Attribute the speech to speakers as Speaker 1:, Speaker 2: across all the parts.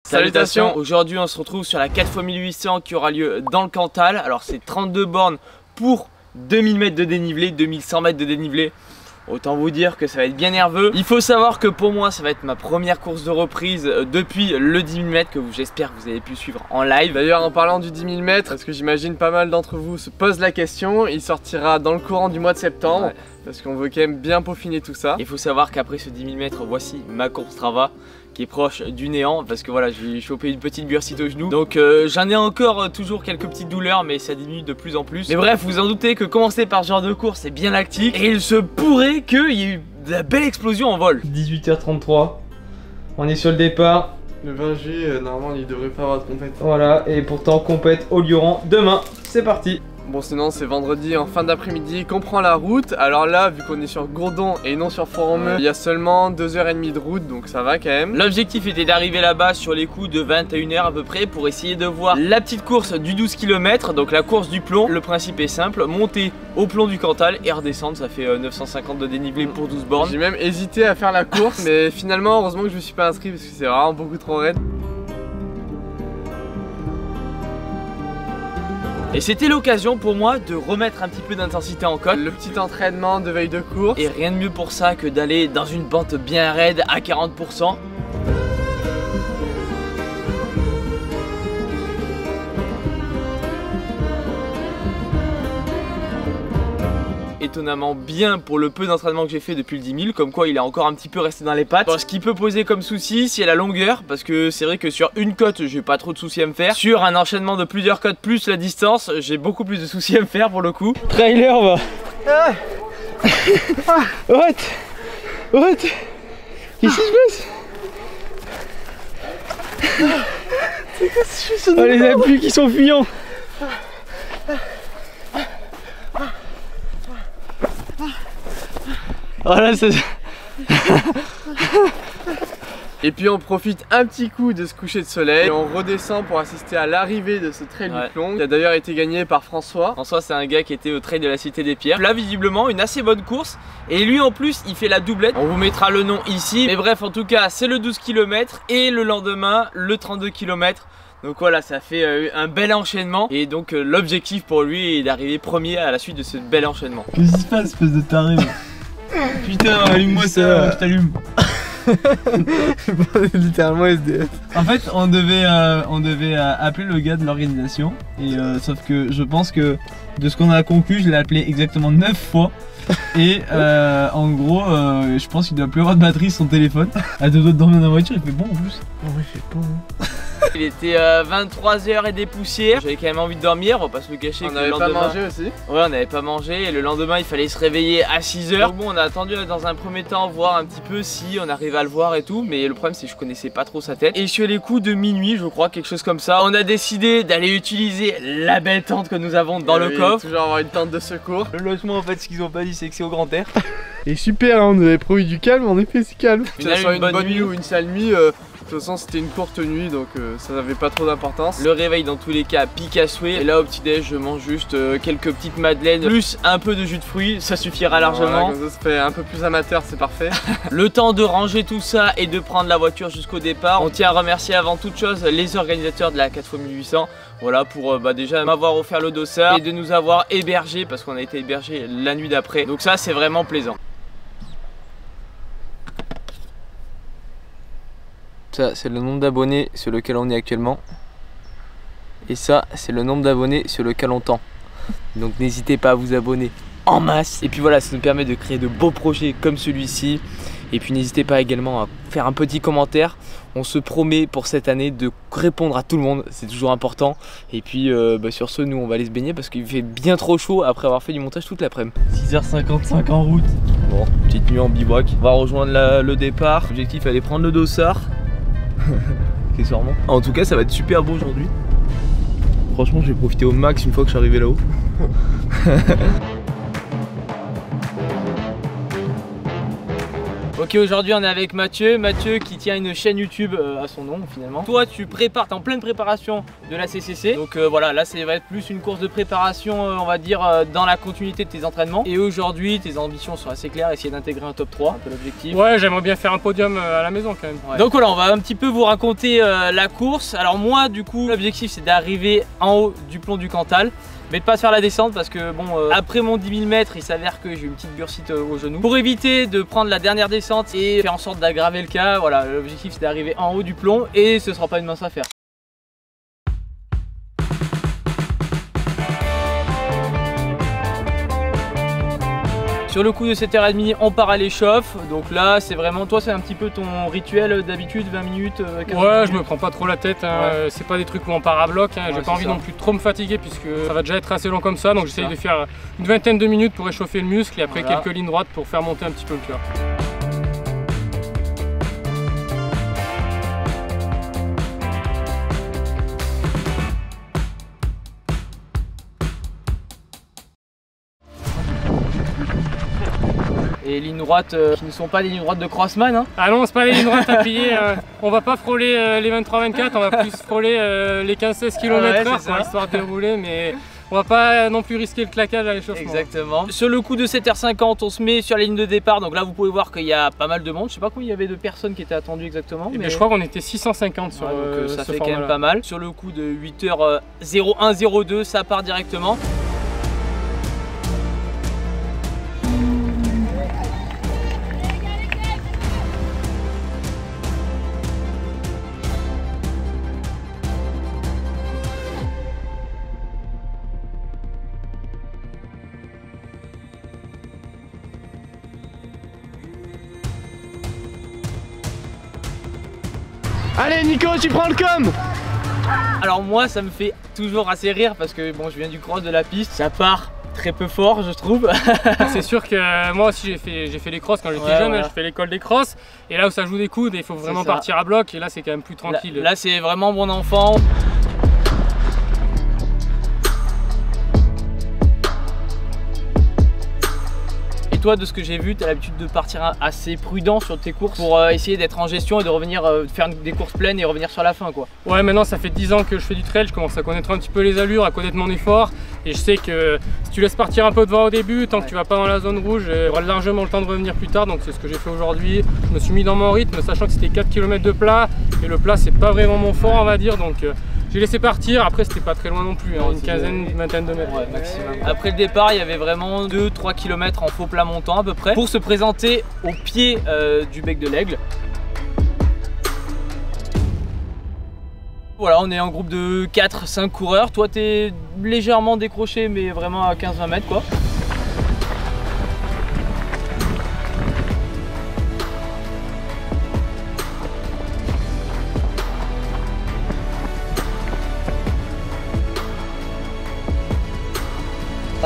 Speaker 1: Salutations. Aujourd'hui on se retrouve sur la 4x1800 qui aura lieu dans le Cantal. Alors c'est 32 bornes pour 2000 mètres de dénivelé, 2100 mètres de dénivelé. Autant vous dire que ça va être bien nerveux. Il faut savoir que pour moi ça va être ma première course de reprise depuis le 10 000 mètres que j'espère que vous avez pu suivre en live.
Speaker 2: D'ailleurs en parlant du 10 000 mètres, parce que j'imagine pas mal d'entre vous se posent la question, il sortira dans le courant du mois de septembre. Ouais. Parce qu'on veut quand même bien peaufiner tout ça.
Speaker 1: Il faut savoir qu'après ce 10 000 mètres, voici ma course Strava qui est proche du néant parce que voilà, j'ai chopé une petite bursite au genou. Donc j'en ai encore toujours quelques petites douleurs, mais ça diminue de plus en plus. Mais bref, vous en doutez que commencer par ce genre de course c'est bien lactique et il se pourrait qu'il y ait eu de la belle explosion en vol.
Speaker 3: 18h33, on est sur le départ.
Speaker 2: Le 20 juillet, normalement il devrait pas avoir de compète.
Speaker 3: Voilà, et pourtant compète au Lioran demain, c'est parti.
Speaker 2: Bon sinon c'est vendredi en fin d'après-midi qu'on prend la route. Alors là vu qu'on est sur Gourdon et non sur Fort-Romeu, il y a seulement 2h30 de route, donc ça va quand même.
Speaker 1: L'objectif était d'arriver là-bas sur les coups de 21h à peu près pour essayer de voir la petite course du 12 km, donc la course du plomb. Le principe est simple, monter au plomb du Cantal et redescendre, ça fait 950 de dénivelé pour 12 bornes.
Speaker 2: J'ai même hésité à faire la course mais finalement heureusement que je me suis pas inscrit parce que c'est vraiment beaucoup trop raide.
Speaker 1: Et c'était l'occasion pour moi de remettre un petit peu d'intensité en côte.
Speaker 2: Le petit entraînement de veille de course.
Speaker 1: Et rien de mieux pour ça que d'aller dans une pente bien raide à 40%. Étonnamment bien pour le peu d'entraînement que j'ai fait depuis le 10 000, comme quoi il est encore un petit peu resté dans les pattes. Bon, ce qui peut poser comme souci c'est la longueur, parce que c'est vrai que sur une côte j'ai pas trop de soucis à me faire. Sur un enchaînement de plusieurs côtes plus la distance, j'ai beaucoup plus de soucis à me faire pour le coup.
Speaker 3: Trailer va. What? Qu'est-ce qui se passe? C'est quoi ce oh, les appuis qui sont fuyants. Voilà, c'est...
Speaker 2: Et puis on profite un petit coup de ce coucher de soleil et on redescend pour assister à l'arrivée de ce trail du plomb qui a d'ailleurs été gagné par François.
Speaker 1: François c'est un gars qui était au trail de la Cité des Pierres. Là visiblement une assez bonne course et lui en plus il fait la doublette. On vous mettra le nom ici. Mais bref en tout cas c'est le 12 km et le lendemain le 32 km. Donc voilà, ça fait un bel enchaînement et donc l'objectif pour lui est d'arriver premier à la suite de ce bel enchaînement.
Speaker 3: Qu'est-ce qui se passe espèce de taré? Putain, allume-moi ça, je t'allume.
Speaker 2: Littéralement SDF.
Speaker 3: En fait, on devait appeler le gars de l'organisation et sauf que je pense que de ce qu'on a conclu, je l'ai appelé exactement 9 fois. Et en gros, je pense qu'il doit plus avoir de batterie sur son téléphone. À deux doigts de dormir dans la voiture, il fait bon en plus.
Speaker 2: Oh ouais, il fait bon.
Speaker 1: Il était 23h et des poussières. J'avais quand même envie de dormir, on va pas se le cacher.
Speaker 2: On n'avait pas mangé aussi.
Speaker 1: Ouais, on n'avait pas mangé et le lendemain il fallait se réveiller à 6h. Donc bon, on a attendu dans un premier temps voir un petit peu si on arrivait à le voir et tout. Mais le problème c'est que je connaissais pas trop sa tête. Et sur les coups de minuit, je crois, quelque chose comme ça, on a décidé d'aller utiliser la belle tente que nous avons dans le coffre.
Speaker 2: Toujours avoir une tente de secours.
Speaker 3: Le logement en fait, ce qu'ils ont pas dit c'est que c'est au grand air.
Speaker 2: Et super, hein, on nous avait promis du calme, en effet c'est calme. Que ce soit une bonne nuit ou une sale nuit, de toute façon c'était une courte nuit donc ça n'avait pas trop d'importance.
Speaker 1: Le réveil dans tous les cas pique à souhait. Et là au petit déj je mange juste quelques petites madeleines plus un peu de jus de fruits, ça suffira largement.
Speaker 2: Voilà, comme ça fait un peu plus amateur, c'est parfait.
Speaker 1: Le temps de ranger tout ça et de prendre la voiture jusqu'au départ. On tient à remercier avant toute chose les organisateurs de la 4x1800. Voilà pour déjà m'avoir offert le dossard et de nous avoir hébergés parce qu'on a été hébergés la nuit d'après. Donc ça c'est vraiment plaisant. Ça c'est le nombre d'abonnés sur lequel on est actuellement. Et ça c'est le nombre d'abonnés sur lequel on tend. Donc n'hésitez pas à vous abonner en masse. Et puis voilà, ça nous permet de créer de beaux projets comme celui-ci. Et puis n'hésitez pas également à faire un petit commentaire. On se promet pour cette année de répondre à tout le monde, c'est toujours important. Et puis sur ce, nous on va aller se baigner parce qu'il fait bien trop chaud après avoir fait du montage toute l'après-midi.
Speaker 3: 6h55 en route.
Speaker 1: Bon, petite nuit en bivouac. On va rejoindre le départ. L'objectif, aller prendre le dossard. Accessoirement. En tout cas, ça va être super beau aujourd'hui. Franchement, je vais profiter au max une fois que je suis arrivé là-haut. Ok, aujourd'hui on est avec Mathieu qui tient une chaîne YouTube à son nom finalement. Toi tu prépares, t'es en pleine préparation de la CCC. Donc voilà, là ça va être plus une course de préparation on va dire dans la continuité de tes entraînements. Et aujourd'hui tes ambitions sont assez claires, essayer d'intégrer un top 3, un peu l'objectif.
Speaker 4: Ouais, j'aimerais bien faire un podium à la maison quand même.
Speaker 1: Ouais. Donc voilà, on va un petit peu vous raconter la course. Alors moi du coup l'objectif c'est d'arriver en haut du plomb du Cantal, mais de pas se faire la descente parce que bon après mon 10 000 mètres il s'avère que j'ai eu une petite bursite au genou. Pour éviter de prendre la dernière descente et faire en sorte d'aggraver le cas, voilà, l'objectif c'est d'arriver en haut du plomb et ce sera pas une mince affaire. Sur le coup de 7h30 on part à l'échauffe, donc là c'est vraiment, toi c'est un petit peu ton rituel d'habitude, 20 minutes, 15
Speaker 4: ouais,
Speaker 1: minutes.
Speaker 4: Je me prends pas trop la tête, hein. Ouais. C'est pas des trucs où on part à bloc, hein. J'ai pas envie non plus de trop me fatiguer puisque ça va déjà être assez long comme ça, donc j'essaye de faire une vingtaine de minutes pour échauffer le muscle et après quelques lignes droites pour faire monter un petit peu le cœur.
Speaker 1: Et lignes droites qui ne sont pas des lignes droites de crossman hein.
Speaker 4: Ah non, c'est pas les lignes droites à plier, on va pas frôler les 23-24, on va plus frôler les 15-16 km/h histoire de dérouler, mais on va pas non plus risquer le claquage à l'échauffement.
Speaker 1: Exactement. Sur le coup de 7h50 on se met sur la ligne de départ, donc là vous pouvez voir qu'il y a pas mal de monde, je sais pas combien il y avait de personnes qui étaient attendues exactement.
Speaker 4: Mais je crois qu'on était 650 sur
Speaker 1: donc ça fait quand même pas mal. Sur le coup de 8h01-02 ça part directement.
Speaker 2: Allez Nico, tu prends le com.
Speaker 1: Alors moi ça me fait toujours assez rire parce que bon je viens du cross de la piste, ça part très peu fort je trouve.
Speaker 4: C'est sûr que moi aussi j'ai fait les crosses quand j'étais jeune, j'ai fait l'école des crosses et là où ça joue des coudes il faut vraiment partir à bloc et là c'est quand même plus tranquille.
Speaker 1: Là c'est vraiment bon enfant. Toi de ce que j'ai vu, tu as l'habitude de partir assez prudent sur tes courses pour essayer d'être en gestion et de revenir faire des courses pleines et revenir sur la fin quoi.
Speaker 4: Ouais, maintenant ça fait 10 ans que je fais du trail, je commence à connaître un petit peu les allures, à connaître mon effort et je sais que si tu laisses partir un peu devant au début, tant que tu vas pas dans la zone rouge, tu auras largement le temps de revenir plus tard, donc c'est ce que j'ai fait aujourd'hui. Je me suis mis dans mon rythme sachant que c'était 4 km de plat et le plat c'est pas vraiment mon fort on va dire, donc j'ai laissé partir, après c'était pas très loin non plus, une quinzaine, une vingtaine de mètres.
Speaker 1: Ouais, maximum. Après le départ, il y avait vraiment 2-3 km en faux plat montant à peu près pour se présenter au pied du bec de l'Aigle. Voilà, on est en groupe de 4-5 coureurs, toi t'es légèrement décroché mais vraiment à 15-20 mètres quoi.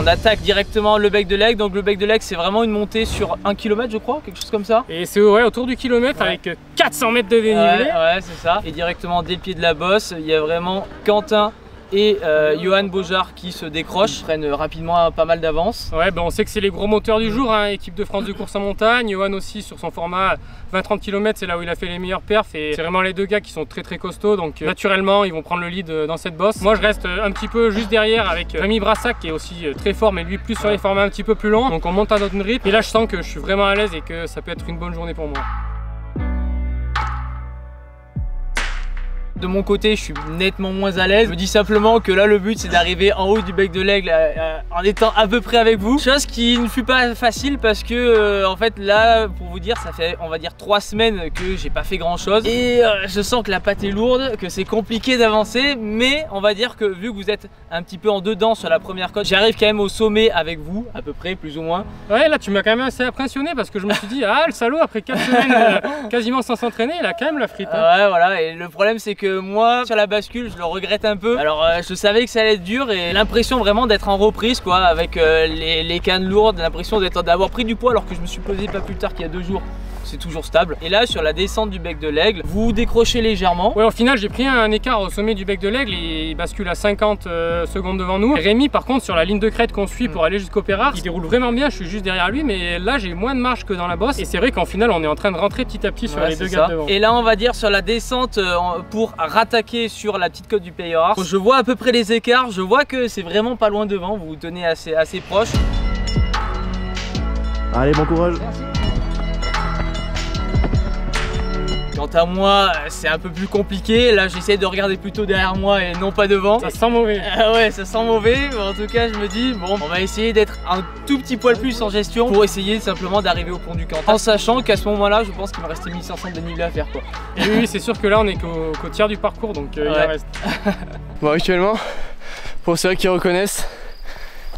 Speaker 1: On attaque directement le bec de l'Aigle, donc le bec de l'Aigle c'est vraiment une montée sur 1 km je crois, quelque chose comme ça.
Speaker 4: Et c'est autour du kilomètre avec 400 mètres de dénivelé.
Speaker 1: Ouais c'est ça. Et directement dès le pied de la bosse, il y a vraiment Quentin et Johan Beaujard qui se décrochent, prennent rapidement pas mal d'avance.
Speaker 4: Ouais, on sait que c'est les gros moteurs du jour, hein, équipe de France de course en montagne. Johan aussi sur son format 20-30 km, c'est là où il a fait les meilleurs perfs et c'est vraiment les deux gars qui sont très costauds, donc naturellement ils vont prendre le lead dans cette bosse. Moi je reste un petit peu juste derrière avec Rémi Brassac qui est aussi très fort mais lui plus sur les formats un petit peu plus longs, donc on monte à notre rythme et là je sens que je suis vraiment à l'aise et que ça peut être une bonne journée pour moi.
Speaker 1: De mon côté, je suis nettement moins à l'aise. Je me dis simplement que là, le but, c'est d'arriver en haut du bec de l'Aigle en étant à peu près avec vous. Chose qui ne fut pas facile parce que, en fait, là, pour vous dire, ça fait, on va dire, 3 semaines que j'ai pas fait grand chose. Et je sens que la patte est lourde, que c'est compliqué d'avancer. Mais on va dire que vu que vous êtes un petit peu en dedans sur la première côte, j'arrive quand même au sommet avec vous, à peu près, plus ou moins.
Speaker 4: Ouais, là, tu m'as quand même assez impressionné parce que je me suis dit, ah, le salaud, après 4 semaines quasiment sans s'entraîner, il a quand même la frite. Hein.
Speaker 1: Ouais, voilà. Et le problème, c'est que moi sur la bascule je le regrette un peu. Alors je savais que ça allait être dur et l'impression vraiment d'être en reprise quoi, avec les cannes lourdes, l'impression d'avoir pris du poids alors que je me suis posé pas plus tard qu'il y a 2 jours c'est toujours stable. Et là sur la descente du bec de l'Aigle, vous décrochez légèrement.
Speaker 4: Ouais, au final j'ai pris un écart au sommet du bec de l'Aigle et il bascule à 50 secondes devant nous. Rémi par contre sur la ligne de crête qu'on suit pour aller jusqu'au Pérard, il déroule vraiment bien, je suis juste derrière lui, mais là j'ai moins de marge que dans la bosse. Et c'est vrai qu'en final on est en train de rentrer petit à petit sur les deux gars devant.
Speaker 1: Et là on va dire sur la descente pour rattaquer sur la petite côte du Peyard, je vois à peu près les écarts, je vois que c'est vraiment pas loin devant, vous vous tenez assez proche.
Speaker 5: Allez, bon courage.
Speaker 1: Merci. Quant à moi, c'est un peu plus compliqué. Là, j'essaie de regarder plutôt derrière moi et non pas devant.
Speaker 4: Ça sent mauvais.
Speaker 1: Ouais, ça sent mauvais. Mais en tout cas, je me dis, bon, on va essayer d'être un tout petit poil plus en gestion pour essayer simplement d'arriver au pont du Cantal. En sachant qu'à ce moment-là, je pense qu'il me restait 1500 de dénivelé à faire, quoi.
Speaker 4: Et oui, c'est sûr que là, on est qu'au tiers du parcours, donc il en reste.
Speaker 2: Bon, actuellement, pour ceux qui reconnaissent,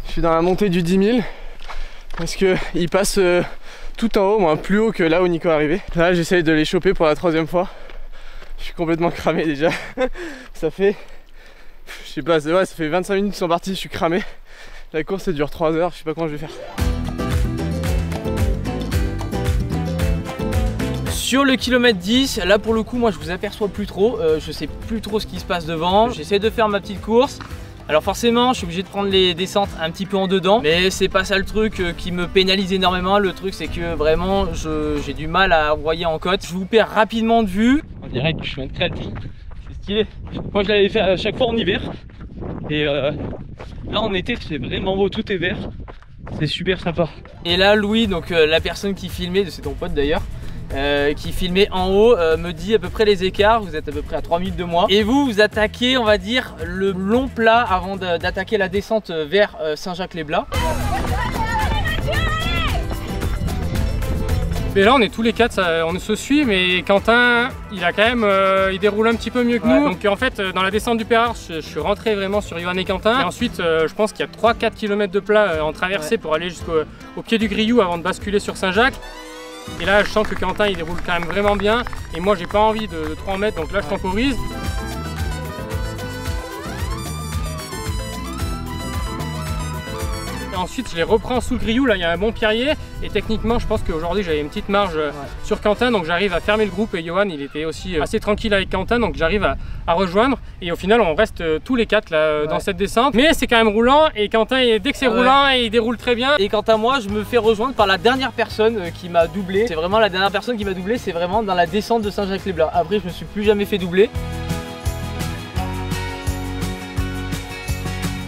Speaker 2: je suis dans la montée du 10 000 parce qu'il passe tout en haut, moins plus haut que là où Nico est arrivé. Là j'essaye de les choper pour la 3e fois. Je suis complètement cramé déjà. Ça fait, je sais pas, ouais, ça fait 25 minutes qu'ils sont partis, je suis cramé. La course elle dure 3 heures, je sais pas comment je vais faire.
Speaker 1: Sur le kilomètre 10, là pour le coup moi je vous aperçois plus trop, je sais plus trop ce qui se passe devant. J'essaie de faire ma petite course. Alors forcément je suis obligé de prendre les descentes un petit peu en dedans, mais c'est pas ça le truc qui me pénalise énormément. Le truc c'est que vraiment j'ai du mal à envoyer en côte. Je vous perds rapidement de vue.
Speaker 3: On dirait que je suis en crête, c'est stylé. Moi je l'avais fait à chaque fois en hiver. Et là en été c'est vraiment beau, tout est vert. C'est super sympa.
Speaker 1: Et là Louis, donc la personne qui filmait, c'est ton pote d'ailleurs, qui filmait en haut, me dit à peu près les écarts. Vous êtes à peu près à 3 minutes de moi. Et vous attaquez, on va dire, le long plat avant d'attaquer la descente vers Saint-Jacques-les-Blas.
Speaker 4: Mais là on est tous les quatre, on se suit, mais Quentin il a quand même, il déroule un petit peu mieux que nous. Donc en fait dans la descente du Pérard je suis rentré vraiment sur Johan et Quentin. Et ensuite je pense qu'il y a 3-4 km de plat en traversée pour aller jusqu'au pied du Grillou avant de basculer sur Saint-Jacques. Et là je sens que Quentin il déroule quand même vraiment bien. Et moi j'ai pas envie de trop en mettre, donc là je temporise. Et ensuite je les reprends sous le Grillou, là il y a un bon pierrier. Et techniquement je pense qu'aujourd'hui j'avais une petite marge sur Quentin. Donc j'arrive à fermer le groupe et Johan il était aussi assez tranquille avec Quentin. Donc j'arrive à rejoindre. Et au final on reste tous les quatre là, dans cette descente. Mais c'est quand même roulant et Quentin dès que c'est roulant il déroule très bien.
Speaker 1: Et quant à moi je me fais rejoindre par la dernière personne qui m'a doublé. C'est vraiment la dernière personne qui m'a doublé, c'est vraiment dans la descente de Saint-Jacques-les-Blas. Après je me suis plus jamais fait doubler.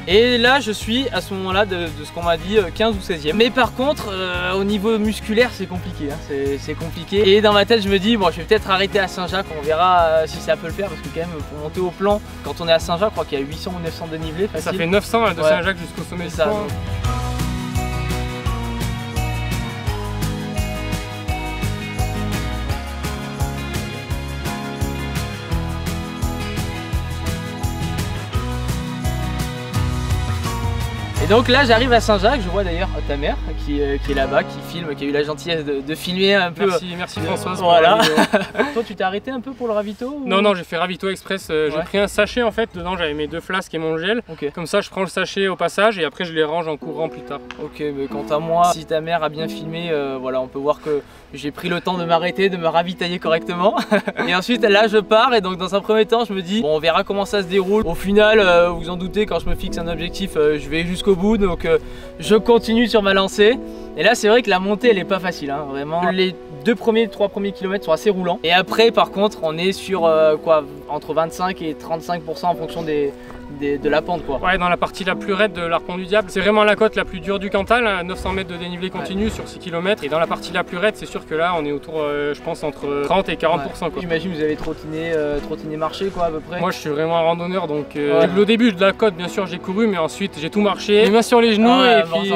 Speaker 1: Et là je suis à ce moment là de ce qu'on m'a dit 15 ou 16e. Mais par contre au niveau musculaire c'est compliqué, hein. C'est compliqué. Et dans ma tête je me dis bon je vais peut-être arrêter à Saint-Jacques, on verra si ça peut le faire. Parce que quand même pour monter au plan, quand on est à Saint-Jacques je crois qu'il y a 800 ou 900 de dénivelé facile.
Speaker 4: Ça fait 900 de Saint-Jacques jusqu'au sommet du point.
Speaker 1: Et donc là j'arrive à Saint-Jacques, je vois d'ailleurs ta mère qui est là-bas, qui filme, qui a eu la gentillesse de filmer un peu.
Speaker 4: Merci Françoise.
Speaker 1: Voilà. Toi tu t'es arrêté un peu pour le ravito ou...
Speaker 4: Non j'ai fait ravito express, j'ai pris un sachet en fait, dedans j'avais mes 2 flasques et mon gel. Comme ça je prends le sachet au passage et après je les range en courant plus tard.
Speaker 1: Ok, mais quant à moi, si ta mère a bien filmé, voilà, on peut voir que j'ai pris le temps de m'arrêter, de me ravitailler correctement. Et ensuite là je pars et donc dans un premier temps je me dis bon on verra comment ça se déroule. Au final vous en doutez, quand je me fixe un objectif je vais jusqu'au bout, donc je continue sur ma lancée. Et là c'est vrai que la montée elle est pas facile, hein, vraiment. Les 3 premiers kilomètres sont assez roulants. Et après par contre on est sur quoi, entre 25 et 35% en fonction de la pente quoi.
Speaker 4: Ouais, dans la partie la plus raide de l'Arpent du Diable, c'est vraiment la côte la plus dure du Cantal, hein, 900 mètres de dénivelé continu sur 6 km. Et dans la partie la plus raide, c'est sûr que là on est autour, je pense, entre 30 et 40%. Quoi.
Speaker 1: J'imagine que vous avez trottiné marché quoi à peu près.
Speaker 4: Moi je suis vraiment un randonneur, donc le début de la côte bien sûr j'ai couru, mais ensuite j'ai tout marché, les mains sur les genoux et puis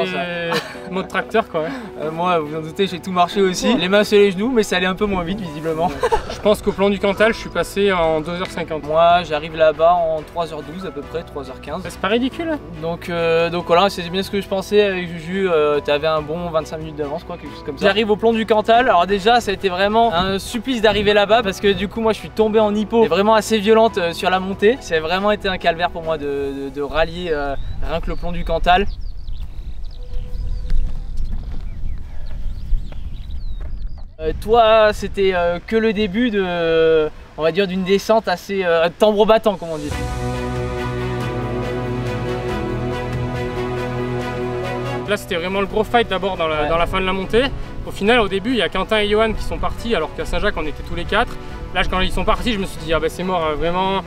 Speaker 4: mode tracteur quoi.
Speaker 1: Moi vous en doutez j'ai tout marché aussi, les mains sur les genoux, mais ça allait un peu moins vite visiblement.
Speaker 4: Je pense qu'au plan du Cantal je suis passé en 2h50.
Speaker 1: Moi j'arrive là-bas en 3h12 à peu près, 3h15.
Speaker 4: C'est pas ridicule.
Speaker 1: Donc voilà, c'est bien ce que je pensais avec Juju, t'avais un bon 25 minutes d'avance quoi, quelque chose comme ça. J'arrive au plan du Cantal, alors déjà ça a été vraiment un supplice d'arriver là-bas parce que du coup moi je suis tombé en hypo, et vraiment assez violente sur la montée. Ça a vraiment été un calvaire pour moi de rallier rien que le plan du Cantal. Toi, c'était que le début de, on va dire, d'une descente assez tambour battant, comme on dit.
Speaker 4: Là c'était vraiment le gros fight d'abord dans la fin de la montée. Au final au début il y a Quentin et Johan qui sont partis alors qu'à Saint-Jacques on était tous les 4. Là quand ils sont partis je me suis dit ah bah c'est mort, vraiment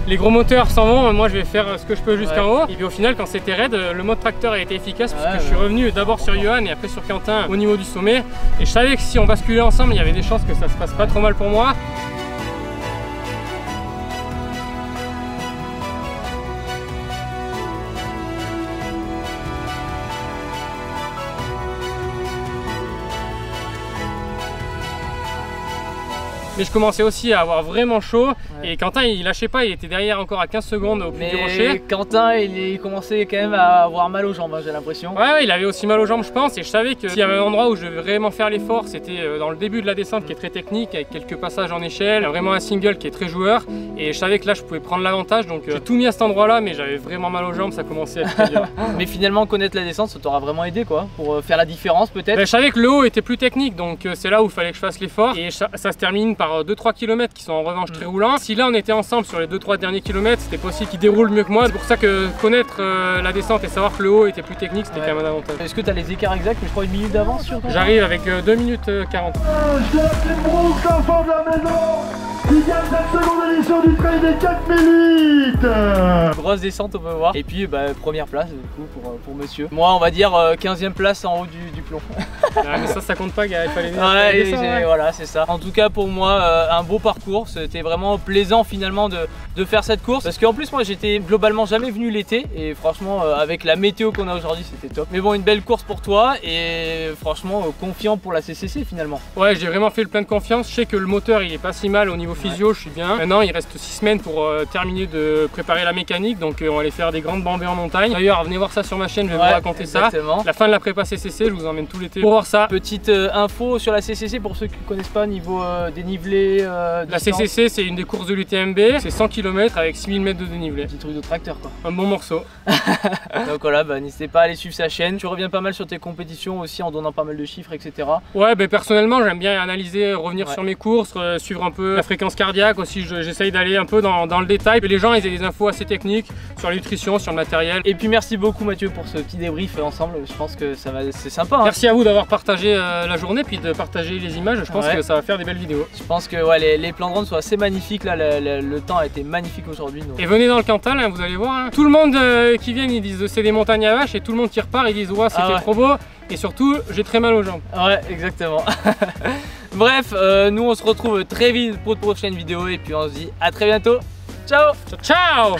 Speaker 4: les gros moteurs s'en vont, moi je vais faire ce que je peux jusqu'en haut. Et puis au final quand c'était raide le mode tracteur a été efficace parce que je suis revenu d'abord sur Johan et après sur Quentin au niveau du sommet. Et je savais que si on basculait ensemble il y avait des chances que ça se passe pas trop mal pour moi. Mais je commençais aussi à avoir vraiment chaud et Quentin il lâchait pas, il était derrière encore à 15 secondes au pied du rocher.
Speaker 1: Quentin il commençait quand même à avoir mal aux jambes, j'ai l'impression.
Speaker 4: Ouais, il avait aussi mal aux jambes je pense et je savais que s'il y avait un endroit où je devais vraiment faire l'effort, c'était dans le début de la descente qui est très technique avec quelques passages en échelle, vraiment un single qui est très joueur et je savais que là je pouvais prendre l'avantage donc j'ai tout mis à cet endroit là mais j'avais vraiment mal aux jambes, ça commençait à être très dur.
Speaker 1: Mais finalement connaître la descente ça t'aura vraiment aidé quoi, pour faire la différence peut-être.
Speaker 4: Je savais que le haut était plus technique donc c'est là où il fallait que je fasse l'effort et ça se termine par 2-3 km qui sont en revanche très roulants. Si là on était ensemble sur les 2-3 derniers kilomètres, c'était possible qu'ils déroulent mieux que moi. C'est pour ça que connaître la descente et savoir que le haut était plus technique, c'était quand même un avantage.
Speaker 1: Est-ce que tu as les écarts exacts, je crois 1 minute d'avance sur toi?
Speaker 4: J'arrive avec 2 minutes 40.
Speaker 5: L'enfant de la maison qui gagne cette seconde édition du trail des 4 minutes.
Speaker 1: Grosse descente on peut voir. Et puis première place du coup pour monsieur. Moi on va dire 15e place en haut du plomb.
Speaker 4: Ah, mais ça compte pas, gars, il fallait venir.
Speaker 1: Voilà c'est ça. En tout cas pour moi un beau parcours, c'était vraiment plaisant finalement de faire cette course. Parce qu'en plus moi j'étais globalement jamais venu l'été. Et franchement avec la météo qu'on a aujourd'hui c'était top. Mais bon une belle course pour toi et franchement confiant pour la CCC finalement.
Speaker 4: Ouais j'ai vraiment fait le plein de confiance. Je sais que le moteur il est pas si mal au niveau physio, je suis bien. Maintenant il reste 6 semaines pour terminer de préparer la mécanique. Donc on va aller faire des grandes bambées en montagne. D'ailleurs venez voir ça sur ma chaîne, je vais vous raconter exactement. Ça. La fin de la prépa CCC, je vous emmène tout l'été pour voir ça.
Speaker 1: Petite info sur la CCC pour ceux qui ne connaissent pas niveau dénivelé.
Speaker 4: La CCC c'est une des courses de l'UTMB, c'est 100 km avec 6000 mètres de dénivelé.
Speaker 1: Petit truc de tracteur quoi.
Speaker 4: Un bon morceau.
Speaker 1: Donc voilà, n'hésitez pas à aller suivre sa chaîne. Tu reviens pas mal sur tes compétitions aussi en donnant pas mal de chiffres etc.
Speaker 4: Ouais personnellement j'aime bien analyser, revenir sur mes courses, suivre un peu la fréquence cardiaque aussi, j'essaye d'aller un peu dans le détail. Et les gens ils aient des infos assez techniques sur la nutrition, sur le matériel.
Speaker 1: Et puis merci beaucoup Mathieu pour ce petit débrief ensemble, je pense que c'est sympa. Hein.
Speaker 4: Merci à vous d'avoir partagé la journée puis de partager les images, je pense que ça va faire des belles vidéos.
Speaker 1: Je pense que les plans de run sont assez magnifiques là, le temps a été magnifique aujourd'hui.
Speaker 4: Et venez dans le Cantal, hein, vous allez voir, hein. Tout le monde qui vient ils disent c'est des montagnes à vaches et tout le monde qui repart ils disent ouais c'était trop beau et surtout j'ai très mal aux jambes.
Speaker 1: Ouais exactement. Bref, nous on se retrouve très vite pour de prochaines vidéos et puis on se dit à très bientôt. Ciao.
Speaker 4: Ciao.